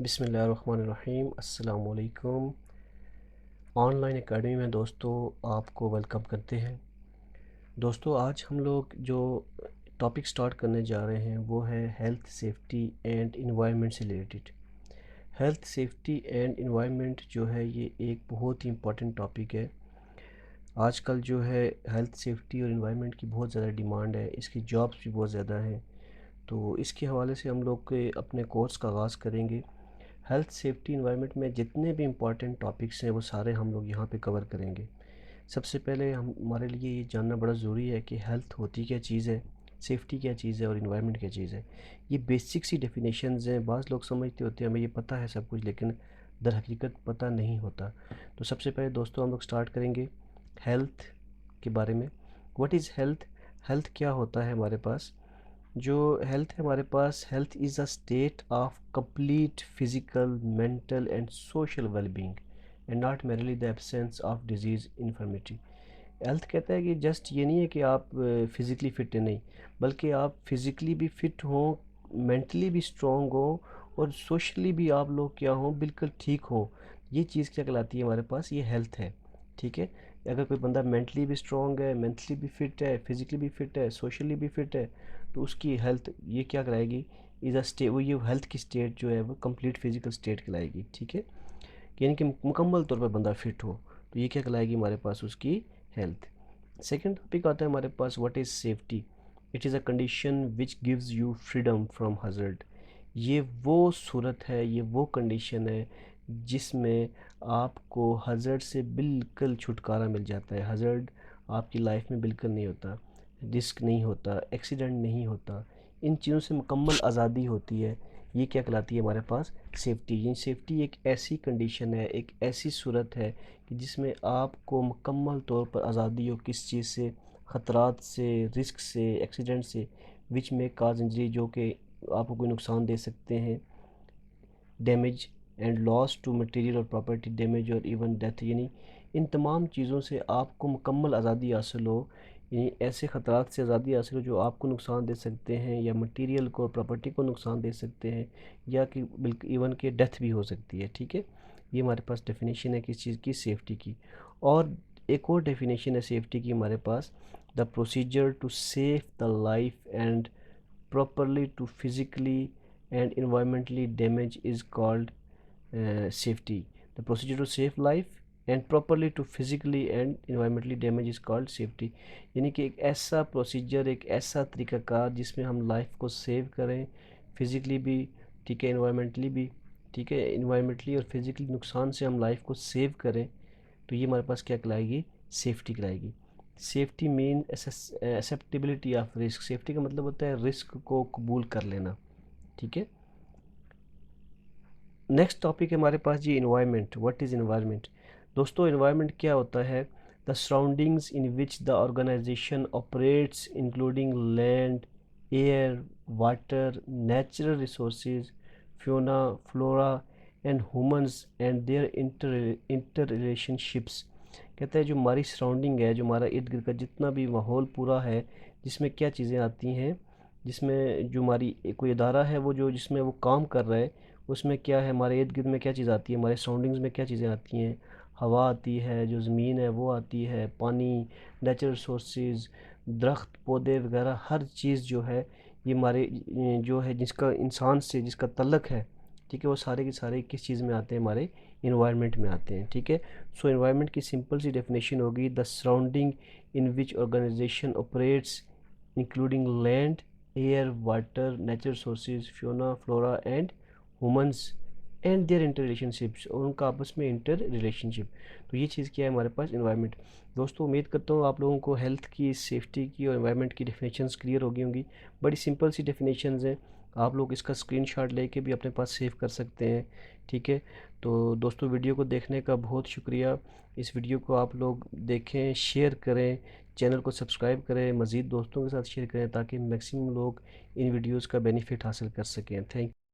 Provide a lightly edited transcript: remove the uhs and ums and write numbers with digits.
بسم اللہ الرحمن الرحیم۔ السلام علیکم۔ آن لائن اکیڈمی میں دوستو آپ کو ویلکم کرتے ہیں۔ دوستو آج ہم لوگ جو ٹاپک سٹارٹ کرنے جا رہے ہیں وہ ہے ہیلتھ، سیفٹی اینڈ انوائرمنٹ سے related. Health, safety and environment جو ہے یہ ایک بہت ہی امپورٹنٹ ٹاپک ہے۔ آج کل جو ہے ہیلتھ، سیفٹی اور انوائرمنٹ کی بہت زیادہ ڈیمانڈ ہے، اس کی جابس بھی بہت زیادہ ہیں، تو اس کے حوالے سے ہم لوگ اپنے کورس کا آغاز کریں گے۔ ہیلتھ، سیفٹی، انوائرمنٹ میں جتنے بھی امپورٹنٹ ٹاپکس ہیں وہ سارے ہم لوگ یہاں پہ کور کریں گے۔ سب سے پہلے ہمارے لیے یہ جاننا بڑا ضروری ہے کہ ہیلتھ ہوتی کیا چیز ہے، سیفٹی کیا چیز ہے اور انوائرمنٹ کیا چیز ہے۔ یہ بیسک سی ڈیفینیشنز ہیں، بعض لوگ سمجھتے ہوتے ہیں ہمیں یہ پتہ ہے سب کچھ، لیکن در حقیقت پتہ نہیں ہوتا۔ تو سب سے پہلے دوستوں ہم لوگ سٹارٹ کریں گے ہیلتھ کے بارے میں۔ What is health? ہیلتھ کیا ہوتا ہے ہمارے پاس؟ جو ہیلتھ ہے ہمارے پاس، health is a state of complete physical, mental and social well being and not merely the absence of disease infirmity. Health کہتا ہے کہ جسٹ یہ نہیں ہے کہ آپ فزیکلی فٹ ہیں، نہیں، بلکہ آپ فزیکلی بھی فٹ ہوں، مینٹلی بھی اسٹرانگ ہوں اور سوشلی بھی آپ لوگ کیا ہوں، بالکل ٹھیک ہوں۔ یہ چیز کیا کہلاتی ہے ہمارے پاس؟ یہ ہیلتھ ہے، ٹھیک ہے۔ اگر کوئی بندہ مینٹلی بھی اسٹرانگ ہے، مینٹلی بھی فٹ ہے، فزیکلی بھی فٹ ہے، سوشلی بھی فٹ ہے، تو اس کی ہیلتھ یہ کیا کرائے گی؟ وہ یہ ہیلتھ کی سٹیٹ جو ہے وہ کمپلیٹ فزیکل سٹیٹ کہلائے گی، ٹھیک ہے، یعنی کہ مکمل طور پر بندہ فٹ ہو، تو یہ کیا کہلائے گی ہمارے پاس؟ اس کی ہیلتھ۔ سیکنڈ ٹاپک آتا ہے ہمارے پاس what is safety. It is a condition which gives you freedom from hazard. یہ وہ صورت ہے، یہ وہ کنڈیشن ہے جس میں آپ کو ہزارڈ سے بالکل چھٹکارا مل جاتا ہے۔ ہزارڈ آپ کی لائف میں بالکل نہیں ہوتا، رسک نہیں ہوتا، ایکسیڈنٹ نہیں ہوتا، ان چیزوں سے مکمل آزادی ہوتی ہے۔ یہ کیا کہلاتی ہے ہمارے پاس؟ سیفٹی۔ یہ سیفٹی ایک ایسی کنڈیشن ہے، ایک ایسی صورت ہے کہ جس میں آپ کو مکمل طور پر آزادی ہو کس چیز سے؟ خطرات سے، رسک سے، ایکسیڈنٹ سے، وچ میں کاز انجری، جو کہ آپ کو کوئی نقصان دے سکتے ہیں، damage and loss to material اور پراپرٹی ڈیمیج اور ایون ڈیتھ، یعنی ان تمام چیزوں سے آپ کو مکمل آزادی حاصل ہو، یعنی ایسے خطرات سے آزادی حاصل ہو جو آپ کو نقصان دے سکتے ہیں، یا مٹیریل کو، پراپرٹی کو نقصان دے سکتے ہیں، یا کہ بلکہ ایون کہ ڈیتھ بھی ہو سکتی ہے، ٹھیک ہے۔ یہ ہمارے پاس ڈیفینیشن ہے کس چیز کی؟ سیفٹی کی۔ اور ایک اور ڈیفینیشن ہے سیفٹی کی ہمارے پاس، the procedure to save the life and properly to physically and environmentally damage is called safety. The procedure to save life and properly to physically and environmentally damage is called safety. یعنی کہ ایک ایسا procedure, ایک ایسا طریقہ کار جس میں ہم لائف کو سیو کریں، فزیکلی بھی، ٹھیک ہے، انوائرمنٹلی بھی، ٹھیک ہے، انوائرمنٹلی اور فزیکلی نقصان سے ہم لائف کو سیو کریں، تو یہ ہمارے پاس کیا کہلائے گی؟ سیفٹی کہلائے گی۔ سیفٹی مین ایکسیپٹیبلٹی آف رسک۔ سیفٹی کا مطلب ہوتا ہے رسک کو قبول کر لینا، ٹھیک ہے۔ نیکسٹ ٹاپک ہے ہمارے پاس جی انوائرمنٹ۔ What is environment? دوستو انوائرمنٹ کیا ہوتا ہے؟ The surroundings in which the organization operates including land, air, water, natural resources, fauna, flora and humans and their interrelationships. کہتا ہے جو ہماری سراؤنڈنگ ہے، جو ہمارا ارد گرد کا جتنا بھی ماحول پورا ہے، جس میں کیا چیزیں آتی ہیں، جس میں جو ہماری کوئی ادارہ ہے وہ جو جس میں وہ کام کر رہا ہے، اس میں کیا ہے، ہمارے ارد گرد میں کیا چیز آتی ہے، ہمارے سراؤنڈنگز میں کیا چیزیں آتی ہیں؟ ہوا آتی ہے، جو زمین ہے وہ آتی ہے، پانی، نیچرل ریسورسز، درخت، پودے وغیرہ، ہر چیز جو ہے یہ ہمارے جو ہے جس کا انسان سے جس کا تعلق ہے، ٹھیک ہے، وہ سارے کے سارے کس چیز میں آتے ہیں؟ ہمارے انوائرمنٹ میں آتے ہیں، ٹھیک ہے۔ سو انوائرمنٹ کی سمپل سی ڈیفینیشن ہوگی the surrounding in which organization operates including land, air, water, natural resources, fauna, flora and humans and their interrelationships, اور ان کا آپس میں انٹر ریلیشن شپ، تو یہ چیز کیا ہے ہمارے پاس؟ انوائرمنٹ۔ دوستو امید کرتا ہوں آپ لوگوں کو ہیلتھ کی، سیفٹی کی اور انوائرمنٹ کی ڈیفینیشنز کلیئر ہو گئی ہوں گی۔ بڑی سمپل سی ڈیفینیشنز ہیں، آپ لوگ اس کا اسکرین شاٹ لے کے بھی اپنے پاس سیو کر سکتے ہیں، ٹھیک ہے۔ تو دوستو ویڈیو کو دیکھنے کا بہت شکریہ۔ اس ویڈیو کو آپ لوگ دیکھیں، شیئر کریں، چینل کو سبسکرائب کریں، مزید دوستوں کے ساتھ شیئر کریں تاکہ میکسیمم لوگ ان ویڈیوز کا بینیفٹ حاصل کر سکیں۔ تھینک